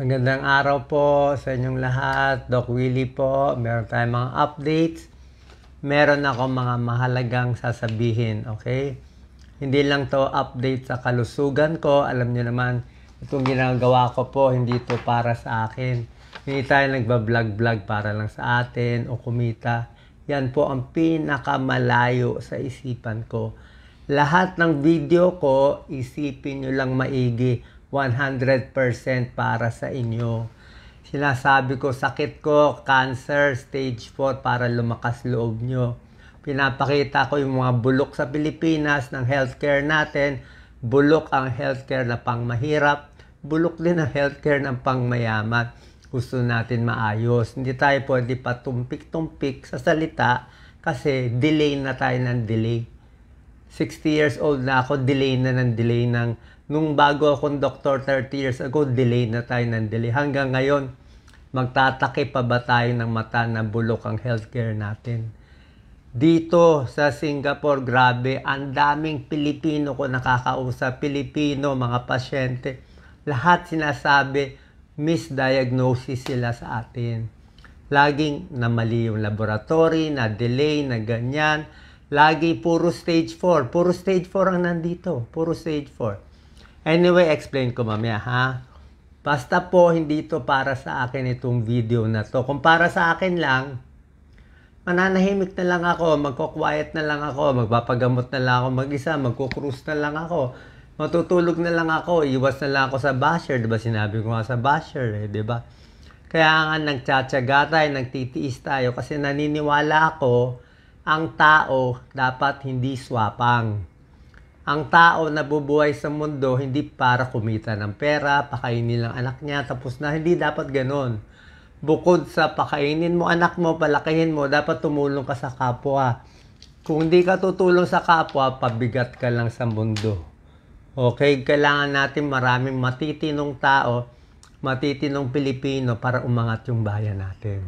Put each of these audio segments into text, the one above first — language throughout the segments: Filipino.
Magandang araw po sa inyong lahat. Doc Willie po. Meron tayong mga updates. Meron ako mga mahalagang sasabihin, okay? Hindi lang to update sa kalusugan ko. Alam niyo naman, itong ginagawa ko po, hindi to para sa akin. Hindi tayo nagbablog-vlog para lang sa atin o kumita. Yan po ang pinakamalayo sa isipan ko. Lahat ng video ko, isipin nyo lang maigi. 100% para sa inyo. Sinasabi ko, sakit ko, cancer, stage 4 para lumakas loob nyo. Pinapakita ko yung mga bulok sa Pilipinas ng healthcare natin. Bulok ang healthcare na pangmahirap. Bulok din ang healthcare ng pangmayaman. Gusto natin maayos. Hindi tayo pwede patumpik-tumpik sa salita kasi delay na tayo ng delay. 60 years old na ako, delay na ng delay ng nung bago akong doktor 30 years ago, delay na tayo ng delay. Hanggang ngayon, magtatake pa ba tayo ng mata na bulok ang healthcare natin? Dito sa Singapore, grabe, ang daming Pilipino ko nakakausap. Pilipino, mga pasyente. Lahat sinasabi, misdiagnosis sila sa atin. Laging na mali yung laboratory, na delay, na ganyan. Lagi puro stage 4. Puro stage 4 ang nandito. Puro stage 4. Anyway, explain ko mamaya, ha? Basta po, hindi to para sa akin itong video na to. Kung para sa akin lang, mananahimik na lang ako, magko-quiet na lang ako, magpapagamot na lang ako mag-isa, magko-cruise na lang ako, matutulog na lang ako, iwas na lang ako sa basher, diba? Sinabi ko nga sa basher, diba? Kaya nga nagtsatsaga tayo, nagtitiis tayo, kasi naniniwala ako, ang tao dapat hindi swapang. Ang tao na bubuhay sa mundo, hindi para kumita ng pera, pakainin lang anak niya, tapos na, hindi dapat ganon. Bukod sa pakainin mo anak mo, palakihin mo, dapat tumulong ka sa kapwa. Kung hindi ka tutulong sa kapwa, pabigat ka lang sa mundo. Okay, kailangan natin maraming matitinong tao, matitinong Pilipino para umangat yung bayan natin.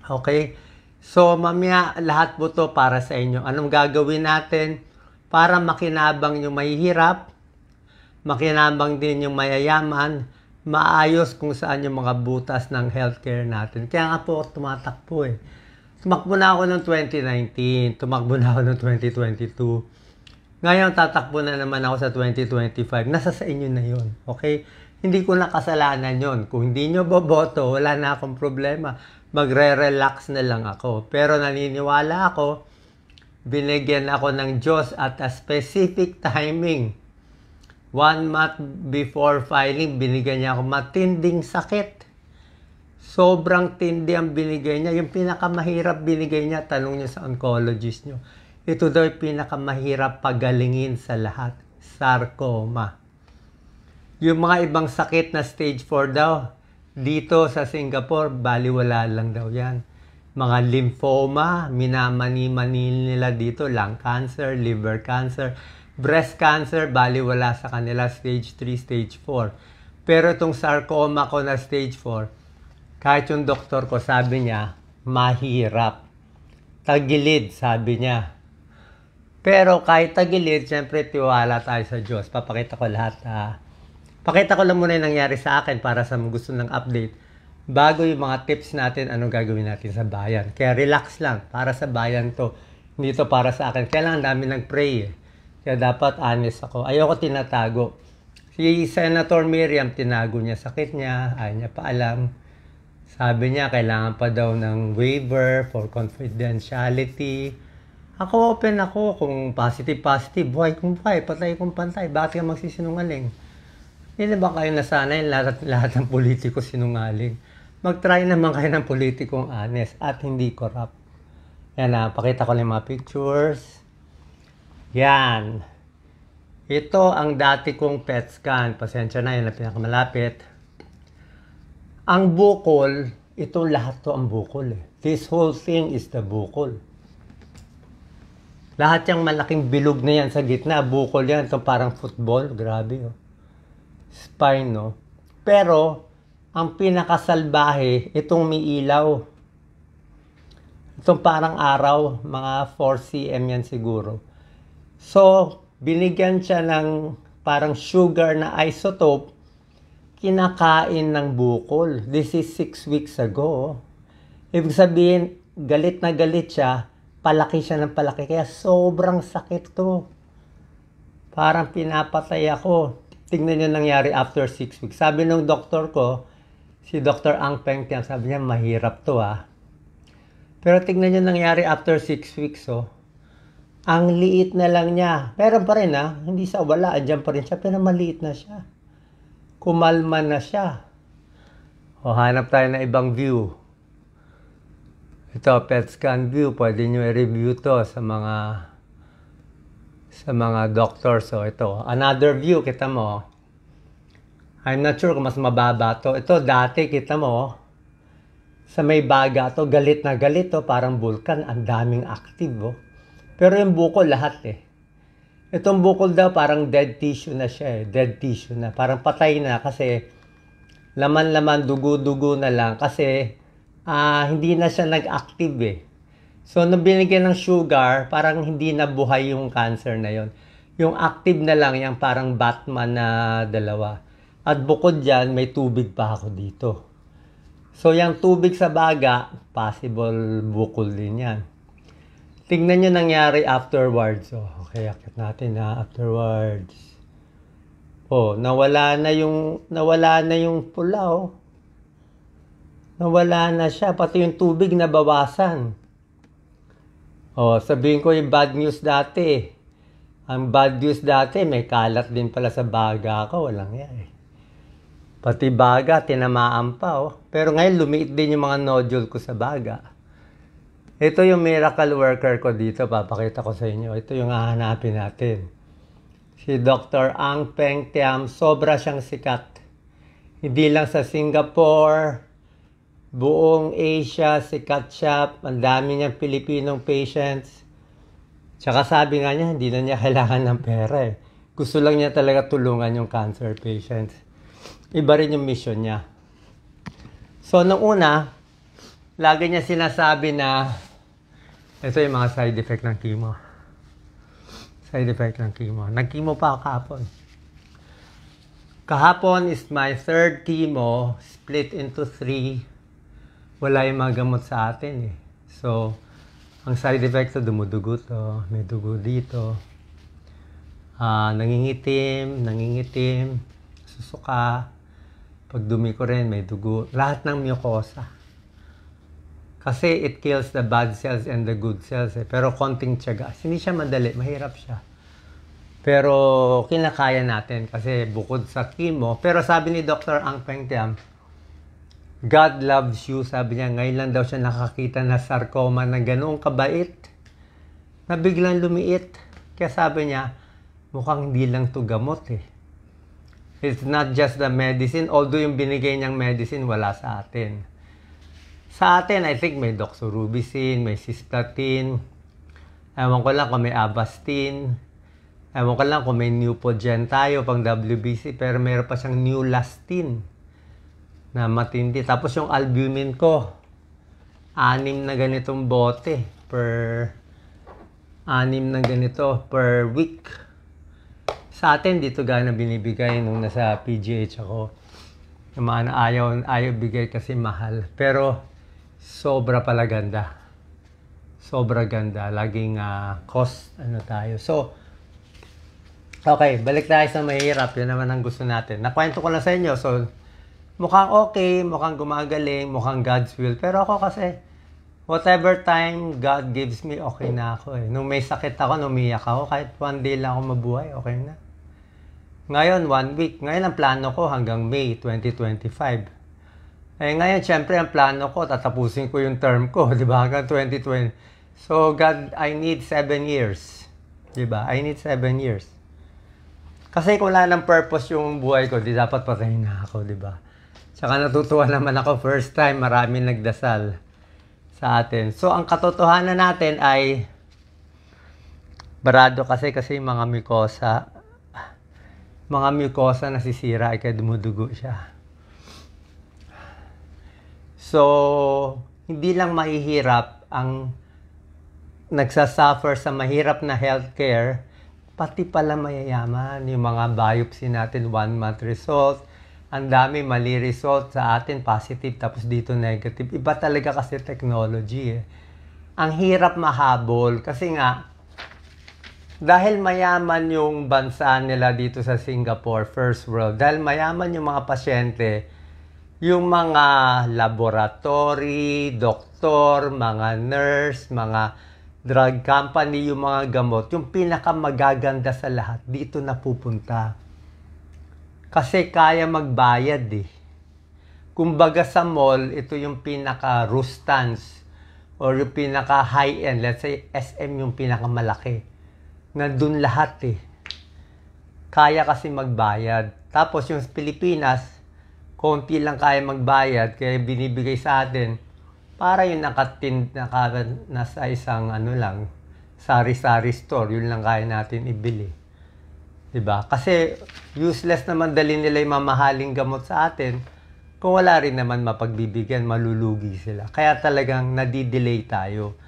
Okay, so mamaya lahat po to para sa inyo. Anong gagawin natin? Para makinabang yung mahihirap, makinabang din yung mayayaman, maayos kung saan yung mga butas ng healthcare natin. Kaya nga po tumatakbo eh. Tumakbo na ako noong 2019, tumakbo na ako noong 2022. Ngayon tatakbo na naman ako sa 2025. Nasa sa inyo na yun, okay? Hindi ko na kasalanan yun. Kung hindi nyo boboto, wala na akong problema. Magre-relax na lang ako. Pero naniniwala ako, binigyan ako ng Diyos at a specific timing. 1 month before filing, binigyan niya ako matinding sakit. Sobrang tindi ang binigay niya. Yung pinakamahirap binigay niya, tanong niyo sa oncologist niyo. Ito daw yung pinakamahirap pagalingin sa lahat. Sarcoma. Yung mga ibang sakit na stage 4 daw, dito sa Singapore, baliwala lang daw yan. Mga lymphoma, minamani-mani nila dito, lung cancer, liver cancer, breast cancer, baliwala sa kanila, stage 3, stage 4. Pero itong sarcoma ko na stage 4, kahit yung doktor ko sabi niya, mahirap. Tagilid, sabi niya. Pero kahit tagilid, syempre tiwala tayo sa Diyos. Papakita ko lahat. Pakita ko lang muna yung nangyari sa akin para sa mga gusto ng update. Bago yung mga tips natin, anong gagawin natin sa bayan. Kaya relax lang, para sa bayan to. Hindi to para sa akin. Kaya lang ang dami nag-pray eh. Kaya dapat honest ako. Ayoko tinatago. Si Senator Miriam, tinago niya sakit niya, ayaw niya pa alam. Sabi niya, kailangan pa daw ng waiver for confidentiality. Ako open ako, kung positive, buhay kung buhay, patay kung pantay. Bakit ka magsisinungaling? Hindi ba kayo nasanay lahat ng politiko sinungaling? Mag-try naman kayo ng politikong honest at hindi corrupt. Yan na, pakita ko lang mga pictures. Yan. Ito ang dati kong PET scan. Pasensya na, yan ang pinakamalapit. Ang bukol, ito lahat to ang bukol eh. This whole thing is the bukol. Lahat yung malaking bilog na yan sa gitna, bukol yan. Ito parang football, grabe oh. Spine, no? Pero, ang pinakasalbahe, itong may ilaw. Itong parang araw, mga 4 cm yan siguro. So, binigyan siya ng parang sugar na isotope kinakain ng bukol. This is 6 weeks ago. Ibig sabihin, galit na galit siya, palaki siya ng palaki. Kaya sobrang sakit to. Parang pinapatay ako. Tingnan niyo nangyari after 6 weeks. Sabi ng doktor ko, si Dr. Ang Peng Tiam, sabi niya, mahirap to Pero tingnan niyo nangyari after 6 weeks Ang liit na lang niya. Pero pa rin hindi sa wala, andyan pa rin siya, pero maliit na siya. Kumalma na siya. Hanap tayo ng ibang view. Ito, PET scan view. Pwede nyo i-review to sa mga doctors. So, ito, another view, kita mo. I'm not sure kung mas mababa to. Ito, dati, kita mo, sa may baga to, galit na galit parang vulkan, ang daming active Pero yung bukol, lahat Itong bukol daw, parang dead tissue na siya Dead tissue na. Parang patay na kasi laman-laman, dugo-dugo na lang. Kasi hindi na siya nag-active So, nung binigyan ng sugar, parang hindi na buhay yung cancer na yon. Yung active na lang, yung parang Batman na dalawa. At bukod dyan, may tubig pa ako dito. So, yung tubig sa baga, possible bukol din yan. Tingnan nyo nangyari afterwards. Okay, akit natin afterwards. Nawala na yung pula Nawala na siya, pati yung tubig nabawasan. Sabihin ko yung bad news dati. Ang bad news dati, may kalat din pala sa baga ko, walang yan Pati baga, tinamaan pa Pero ngayon, lumiit din yung mga nodule ko sa baga. Ito yung miracle worker ko dito. Papakita ko sa inyo. Ito yung hahanapin natin. Si Dr. Ang Peng Tiam. Sobra siyang sikat. Hindi lang sa Singapore. Buong Asia, sikat siya. Ang dami niyang Pilipinong patients. Tsaka sabi nga niya, hindi na niya kailangan ng pera Gusto lang niya talaga tulungan yung cancer patients. Iba rin yung mission niya. So, nung una, lagi niya sinasabi na ito yung mga side effect ng chemo. Side effect ng chemo. Nag-chemo pa ako kahapon. Kahapon is my third chemo, split into 3. Wala yung mga gamot sa atin So, ang side effect dumudugo to. May dugo dito. Nangingitim, susuka. Pag dumi ko rin, may dugo. Lahat ng mucosa. Kasi it kills the bad cells and the good cells Pero konting tiyaga. Hindi siya madali. Mahirap siya. Pero kinakaya natin kasi bukod sa chemo. Pero sabi ni Dr. Ang Peng Tiam, God loves you. Sabi niya, ngayon lang daw siya nakakita na sarcoma na ganoong kabait. Na biglang lumiit. Kaya sabi niya, mukhang hindi lang to gamot It's not just the medicine. Although yung binigay niyang medicine, wala sa atin. Sa atin, I think may doxorubicin, may cisplatin. Ewan ko lang kung may Avastin. Ewan ko lang kung may Neupogen tayo pang WBC. Pero meron pa siyang Neulastine na matindi. Tapos yung albumin ko, 6 na ganitong bote per week. Sa atin, dito gana binibigay nung nasa PGH ako. Yung mga ayaw bigay kasi mahal. Pero, sobra pala ganda. Sobra ganda. Laging cost, tayo. So, okay, balik tayo sa mahirap. Yun naman ang gusto natin. Nakwento ko lang sa inyo. So, mukhang okay, mukhang gumagaling, mukhang God's will. Pero ako kasi, whatever time God gives me, okay na ako Nung may sakit ako, umiyak ako. Kahit 1 day lang ako mabuhay, okay na. Ngayon, 1 week. Ngayon, ang plano ko hanggang May 2025. Ngayon, syempre, ang plano ko, tatapusin ko yung term ko, di ba? Hanggang 2020. So, God, I need 7 years. Di ba? I need 7 years. Kasi kung wala ng purpose yung buhay ko, di dapat patayin na ako, di ba? Tsaka natutuwa naman ako, first time, maraming nagdasal sa atin. So, ang katotohanan natin ay barado kasi yung mga mucosa nasisira ay kaya dumudugo siya. So, hindi lang mahihirap ang nagsasuffer sa mahirap na healthcare, pati pala mayayaman. Yung mga biopsy natin, 1 month result, Ang dami mali result sa atin, positive, tapos dito negative. Iba talaga kasi technology eh. Ang hirap mahabol kasi nga, dahil mayaman yung bansa nila dito sa Singapore, first world, dahil mayaman yung mga pasyente, yung mga laboratory, doktor, mga nurse, mga drug company, yung mga gamot, yung pinakamagaganda sa lahat, dito napupunta. Kasi kaya magbayad eh. Kumbaga sa mall, ito yung pinaka-rustans or yung pinaka-high-end. Let's say SM yung pinakamalaki. Nandun lahat eh. Kaya kasi magbayad. Tapos yung Pilipinas, konti lang kaya magbayad, kaya binibigay sa atin para yung nasa isang sari-sari store, yun lang kaya natin ibili. Diba? Kasi useless naman dali nila yung mamahaling gamot sa atin kung wala rin naman mapagbibigyan, malulugi sila. Kaya talagang nadidelay tayo.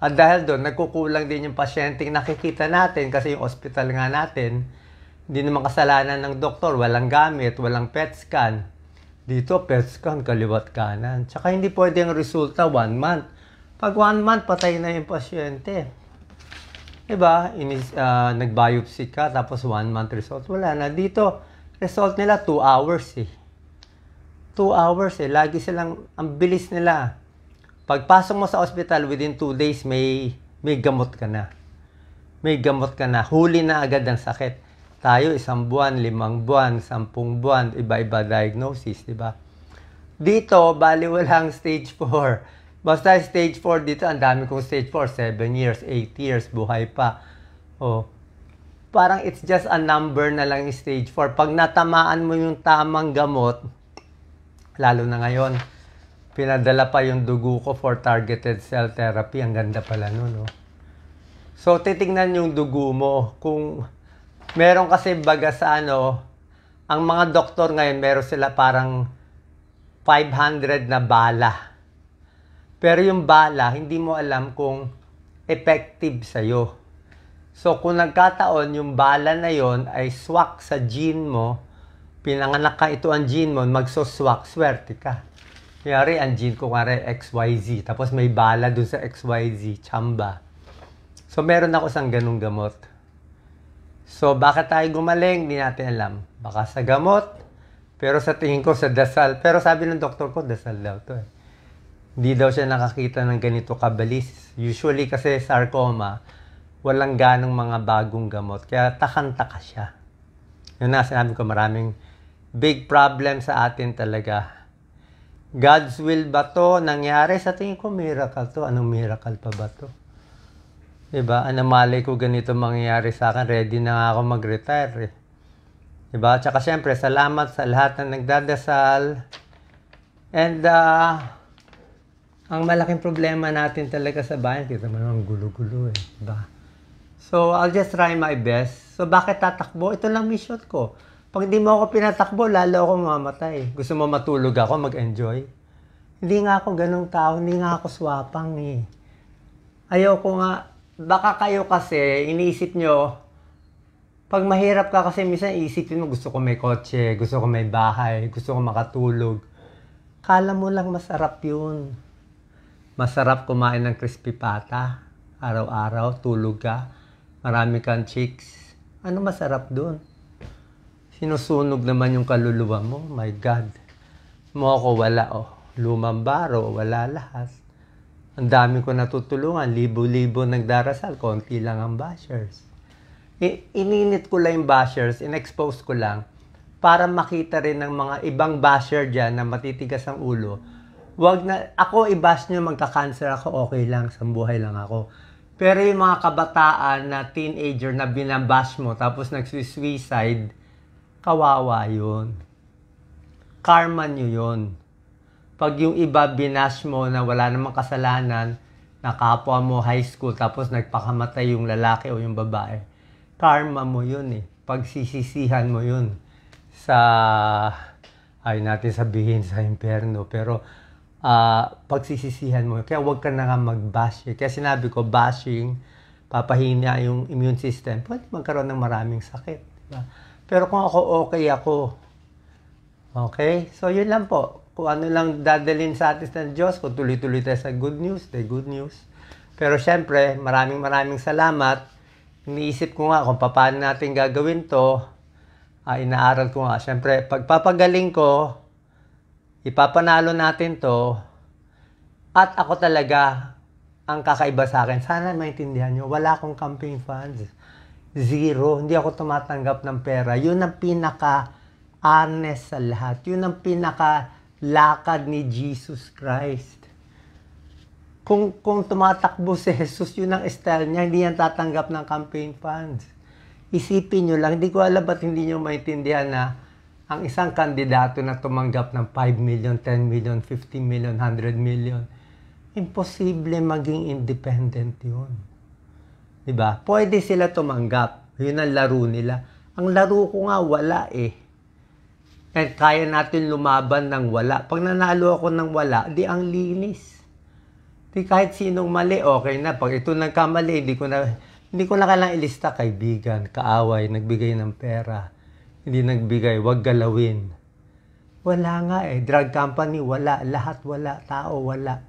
At dahil doon, nagkukulang din yung pasyenteng nakikita natin kasi yung hospital nga natin, hindi naman kasalanan ng doktor, walang gamit, walang PET scan. Dito, PET scan, kaliwat kanan. Tsaka hindi pwedeng resulta 1 month. Pag 1 month, patay na yung pasyente. Diba? Nag-biopsy ka, tapos 1 month result. Wala na. Dito, result nila 2 hours eh. 2 hours eh. Lagi silang, ang bilis nila. Pagpasok mo sa hospital, within 2 days, may gamot ka na. May gamot ka na. Huli na agad ang sakit. Tayo, 1 buwan, 5 buwan, 10 buwan, iba-iba diagnosis, diba? Dito, bali walang stage 4. Basta stage 4 dito, ang dami kong stage 4, 7 years, 8 years, buhay pa. Oh. Parang it's just a number na lang yung stage 4. Pag natamaan mo yung tamang gamot, lalo na ngayon, pinadala pa yung dugo ko for targeted cell therapy. Ang ganda pala nun, no? So, titingnan yung dugo mo. Kung meron kasi baga sa ang mga doktor ngayon, meron sila parang 500 na bala. Pero yung bala, hindi mo alam kung effective sa'yo. So, kung nagkataon, yung bala na yon ay swak sa gene mo, pinanganak ka ito ang gene mo, magsoswak, swerte ka. Kaya ang gene ko XYZ, tapos may bala dun sa XYZ, tsamba. So, meron ako isang ganung gamot. So, bakit tayo gumaling? Hindi natin alam. Baka sa gamot, pero sa tingin ko sa dasal. Pero sabi ng doktor ko, dasal daw to eh. Hindi daw siya nakakita ng ganito kabilis. Usually kasi sarcoma, walang ganong mga bagong gamot. Kaya takang-taka siya. Yun na, sinabi ko, maraming big problem sa atin talaga. God's will ba to nangyari? Sa tingin ko, miracle to. Anong miracle pa ba to? Diba? Malay ko ganito mangyayari sa akin. Ready na nga ako mag-retire eh. Diba? Tsaka syempre, salamat sa lahat na nagdadasal. And, ang malaking problema natin talaga sa bayan, kita mo naman gulo-gulo eh. Diba? So, I'll just try my best. So, bakit tatakbo? Ito lang mission ko. Pag hindi mo ako pinatakbo, lalo ako mamatay. Gusto mo matulog ako, mag-enjoy? Hindi nga ako ganong tao, hindi nga ako swapang eh. Ayoko nga, baka kayo kasi, iniisip nyo, pag mahirap ka kasi, minsan iisipin mo, gusto ko may kotse, gusto ko may bahay, gusto ko makatulog. Kala mo lang masarap yun. Masarap kumain ng crispy pata, araw-araw, tulog ka, marami kang chicks. Ano masarap dun? Sinusunog naman yung kaluluwa mo, my God. Mo ako wala, lumambaro, wala lahat. Ang dami ko natutulungan, libo-libo nagdarasal, konti lang ang bashers. Ininit ko lang yung bashers, in-expose ko lang, para makita rin ng mga ibang basher dyan na matitigas ang ulo. Wag na, ako i-bash nyo, magka-cancer ako, okay lang, sambuhay lang ako. Pero yung mga kabataan na teenager na binabash mo, tapos nagsuicide, kawawa yun. Karma nyo yun. Pag yung iba binash mo na wala namang kasalanan, na kapwa mo high school, tapos nagpakamatay yung lalaki o yung babae, karma mo yun eh. Pagsisisihan mo yun sa, ay natin sabihin sa impyerno, pero pagsisisihan mo. Kaya huwag ka na nga mag-bash. Kaya sinabi ko, bashing, papahina yung immune system. Pwede magkaroon ng maraming sakit. Diba? Pero kung ako, okay ako. Okay? So, yun lang po. Kung ano lang dadalhin sa atin ng Diyos, kung tuloy-tuloy tayo sa good news, the good news. Pero syempre, maraming salamat. Iniisip ko nga kung paano natin gagawin to. Inaaral ko nga. Syempre, pagpapagaling ko, ipapanalo natin to. At ako talaga, ang kakaiba sa akin, sana maintindihan nyo, wala akong campaign funds. Zero. Hindi ako tumatanggap ng pera. Yun ang pinaka-honest sa lahat. Yun ang pinaka-lakad ni Jesus Christ. Kung tumatakbo si Jesus, yun ang style niya, hindi yan tatanggap ng campaign funds. Isipin nyo lang, hindi ko alam ba't hindi nyo maintindihan na ang isang kandidato na tumanggap ng 5 million, 10 million, 50 million, 100 million, imposible maging independent yun. Diba? Pwede sila tumanggap. Yun ang laro nila. Ang laro ko nga, wala eh. And kaya natin lumaban ng wala. Pag nanalo ako ng wala, di ang linis. Di kahit sinong mali, okay na. Pag ito nagkamali, hindi ko na kailangang ilista, kaibigan, kaaway, nagbigay ng pera. Hindi nagbigay, wag galawin. Wala nga eh. Drug company, wala. Lahat wala. Tao, wala.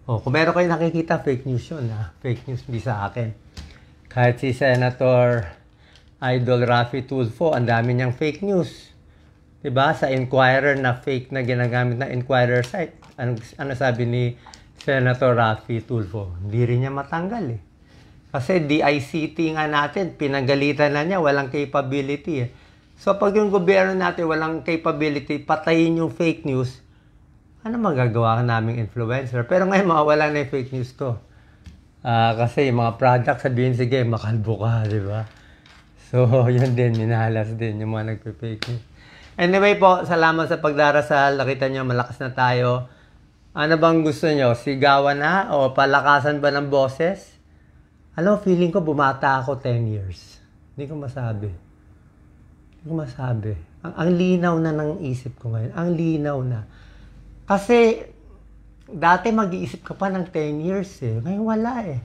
Kung meron kayo nakikita, fake news yun. Fake news, hindi sa akin. Kahit si Senator Idol Raffy Tulfo, ang dami niyang fake news. Diba? Sa Inquirer na fake na ginagamit na Inquirer site. Ano sabi ni Senator Raffy Tulfo? Hindi rin niya matanggal eh. Kasi DICT nga natin, pinagalitan na niya, walang capability eh. So pag yung gobyerno natin walang capability, patayin yung fake news, ano magagawa naming influencer? Pero ngayon mawawala na yung fake news ko. Kasi yung mga product, sabihin, sige, makalbo ka, di ba? So, yun din, minahalas din yung mga nagpe-fake news. Anyway po, salamat sa pagdarasal. Nakita nyo, malakas na tayo. Ano bang gusto nyo? Sigawan na? O palakasan ba ng boses? Alam, feeling ko bumata ako 10 years. Hindi ko masabi. Ang linaw na ng isip ko ngayon. Ang linaw na. Kasi, dati mag-iisip ka pa ng 10 years eh. Ngayon wala eh.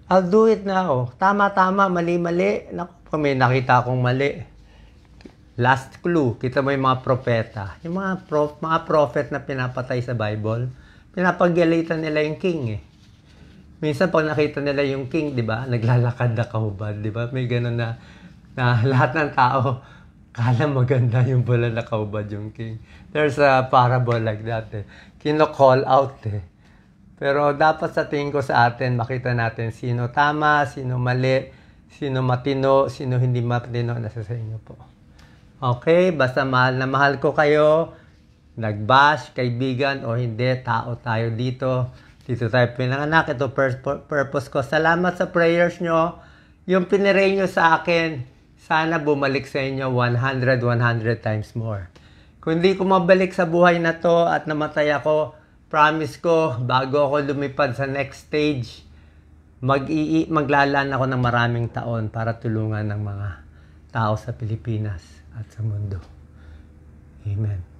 I'll do it now. Tama-tama, mali-mali. Naku, may nakita akong mali. Last clue, kita mo yung mga propeta. Yung mga prophet na pinapatay sa Bible, pinapagalitan nila yung king eh. Minsan pag nakita nila yung king, di ba, naglalakad na kahubad, di ba? May ganun na lahat ng tao, kala maganda yung pala na kahubad yung king. There's a parable like that eh. Kino-call out eh. Pero dapat sa tingin ko sa atin, makita natin sino tama, sino mali, sino matino, sino hindi matino, nasa sa inyo po. Okay, basta mahal na mahal ko kayo, nag-bash, kaibigan o hindi, tao tayo dito. Dito tayo pinanganak, ito purpose ko. Salamat sa prayers nyo. Yung piniray nyo sa akin, sana bumalik sa inyo 100 times more. Kung hindi ko mabalik sa buhay na to at namatay ako, promise ko, bago ako lumipad sa next stage, maglalaan ako ng maraming taon para tulungan ng mga tao sa Pilipinas at sa mundo. Amen.